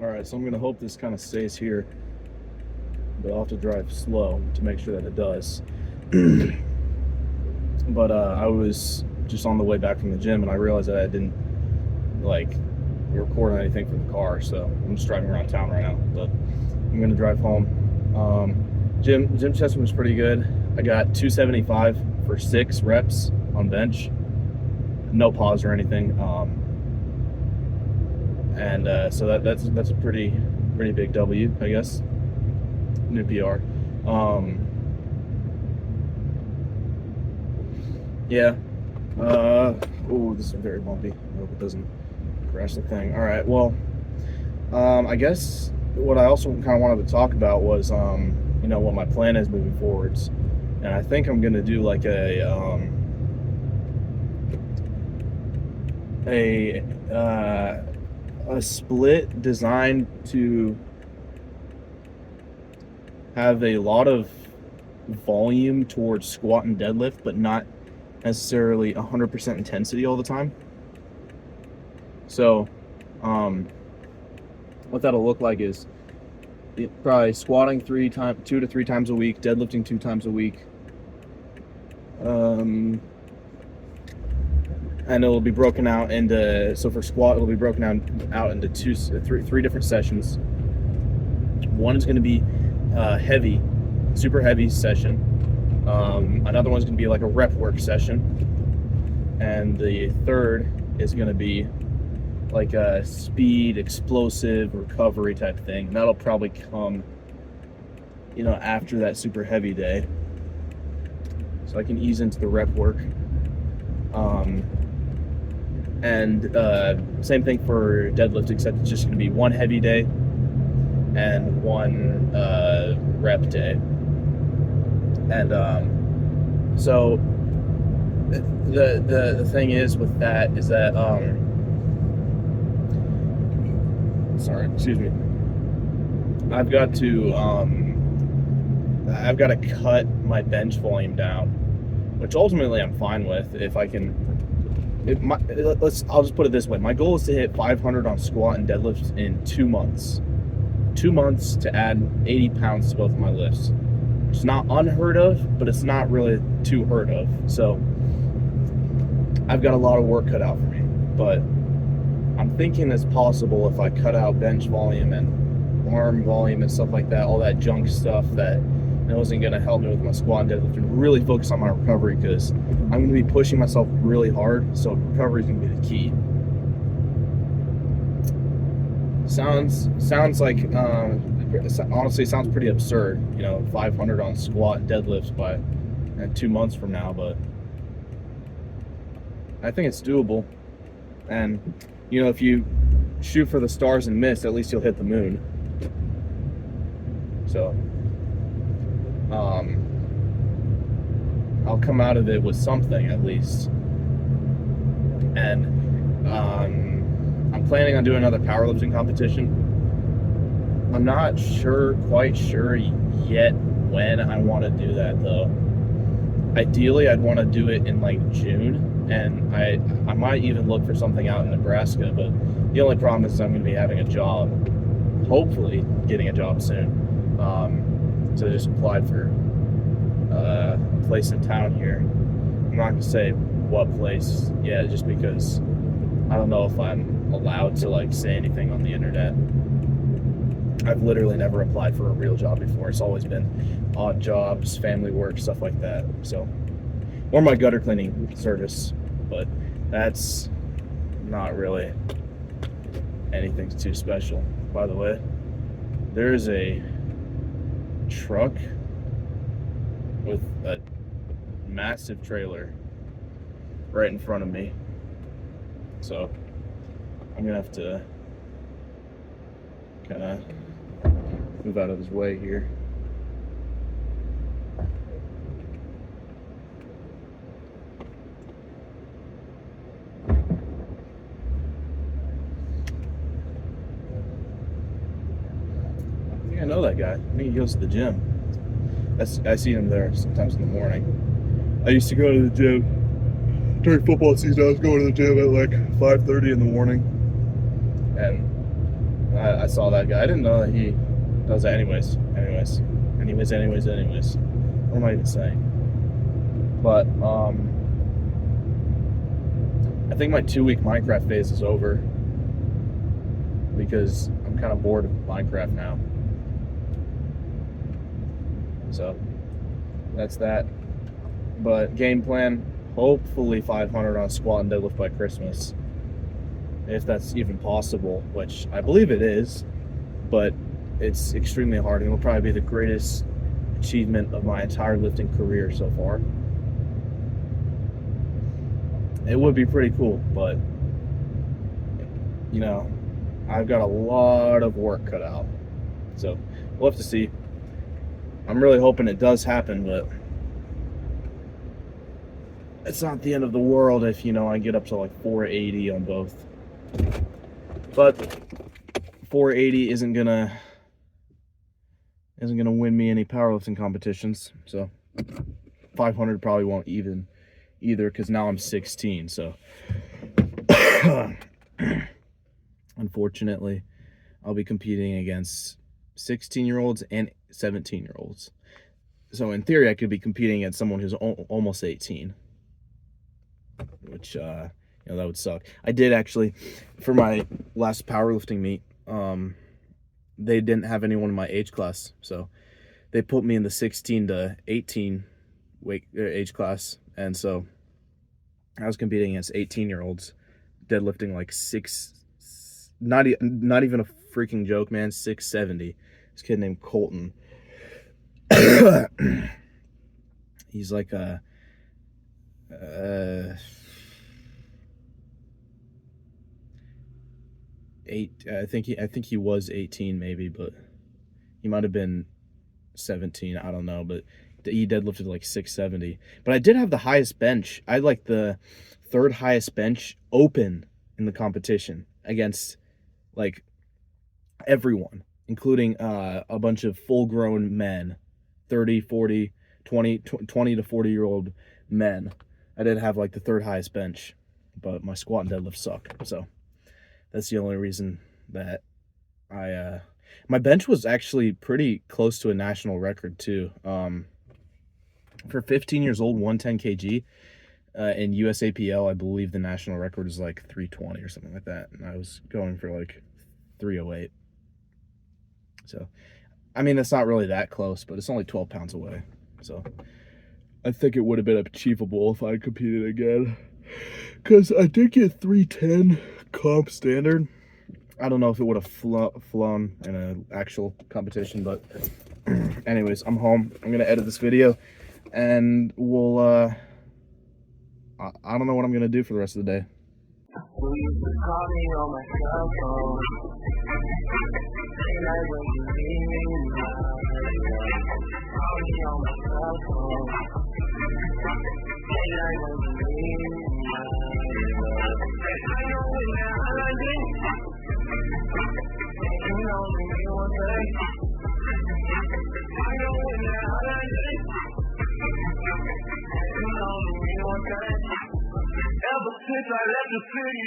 All right, so I'm gonna hope this kind of stays here, but I'll have to drive slow to make sure that it does. But I was just on the way back from the gym, and I realized that I didn't like record anything for the car, so I'm just driving around town right now. But I'm gonna drive home. Gym session was pretty good. I got 275 for 6 reps on bench, no pause or anything. So that's a pretty big W, I guess. New PR. Yeah. Oh, this is very bumpy. I hope it doesn't crash the thing. All right. Well, I guess what I also kind of wanted to talk about was, what my plan is moving forwards, and I think I'm gonna do like a split designed to have a lot of volume towards squat and deadlift, but not necessarily 100% intensity all the time. So, what that'll look like is probably squatting 2 to 3 times a week, deadlifting 2 times a week, and it'll be broken out into, so for squat it'll be broken out into three different sessions. One is going to be heavy, super heavy session. Another one's going to be like a rep work session, and the third is going to be like a speed, explosive recovery type thing. And that'll probably come, after that super heavy day, so I can ease into the rep work. Same thing for deadlift, except it's just going to be one heavy day and one rep day. And so the thing is with that is that excuse me, I've got to cut my bench volume down, which ultimately I'm fine with if I can. I'll just put it this way: my goal is to hit 500 on squat and deadlifts in 2 months. 2 months to add 80 pounds to both of my lifts. It's not unheard of, but it's not really too heard of. So I've got a lot of work cut out for me, but I'm thinking it's possible if I cut out bench volume and arm volume and stuff like that, all that junk stuff that isn't going to help me with my squat and deadlift, and really focus on my recovery, because I'm going to be pushing myself really hard, so recovery is going to be the key. Sounds like, honestly, sounds pretty absurd, 500 on squat and deadlifts by 2 months from now, but I think it's doable. And if you shoot for the stars and miss, at least you'll hit the moon. So I'll come out of it with something at least. And I'm planning on doing another powerlifting competition. I'm not quite sure yet when I want to do that, though. Ideally, I'd want to do it in like June, and I might even look for something out in Nebraska, but the only problem is I'm going to be having a job, hopefully getting a job soon. So I just applied for a place in town here. I'm not going to say what place yet, just because I don't know if I'm allowed to say anything on the internet. I've literally never applied for a real job before. It's always been odd jobs, family work, stuff like that. So, or my gutter cleaning service, but that's not really anything too special. By the way, there's a truck with a massive trailer right in front of me, so I'm gonna have to kind of move out of his way here. I think I know that guy. I think he goes to the gym. I see him there sometimes in the morning. I used to go to the gym during football season. I was going to the gym at 5:30 in the morning, and I saw that guy. I didn't know that he does that. Anyways. What am I even saying? But I think my 2-week Minecraft phase is over because I'm kind of bored of Minecraft now. So that's that. But game plan, hopefully 500 on squat and deadlift by Christmas, if that's even possible, which I believe it is, but it's extremely hard, and it'll probably be the greatest achievement of my entire lifting career so far. It would be pretty cool, but you know, I've got a lot of work cut out, so we'll have to see. I'm really hoping it does happen, but it's not the end of the world if, you know, I get up to like 480 on both. But 480 isn't gonna win me any powerlifting competitions, so 500 probably won't even either, because now I'm 16. So unfortunately, I'll be competing against 16-year-olds and 17-year-olds. So in theory, I could be competing against someone who's almost 18, which you know, that would suck. I did actually, for my last powerlifting meet, they didn't have anyone in my age class, so they put me in the 16 to 18 age class, and so I was competing against 18-year-olds, deadlifting like not even a freaking joke, man, 670. This kid named Colton. He's like a I think he was 18 maybe, but he might have been 17. I don't know, but he deadlifted like 670. But I did have the highest bench. I had like the third highest bench open in the competition against like everyone, including a bunch of full-grown men, 30, 40, 20 to 40-year-old men. I did have like the third highest bench, but my squat and deadlift suck. So that's the only reason that my bench was actually pretty close to a national record too. For 15 years old, 110 kg in USAPL, I believe the national record is like 320 or something like that, and I was going for like 308. So, I mean, it's not really that close, but it's only 12 pounds away. So, I think it would have been achievable if I competed again. Because I did get 310 comp standard. I don't know if it would have flown in an actual competition, but anyways, I'm home. I'm going to edit this video, and we'll, I don't know what I'm going to do for the rest of the day. Ever since I left the city.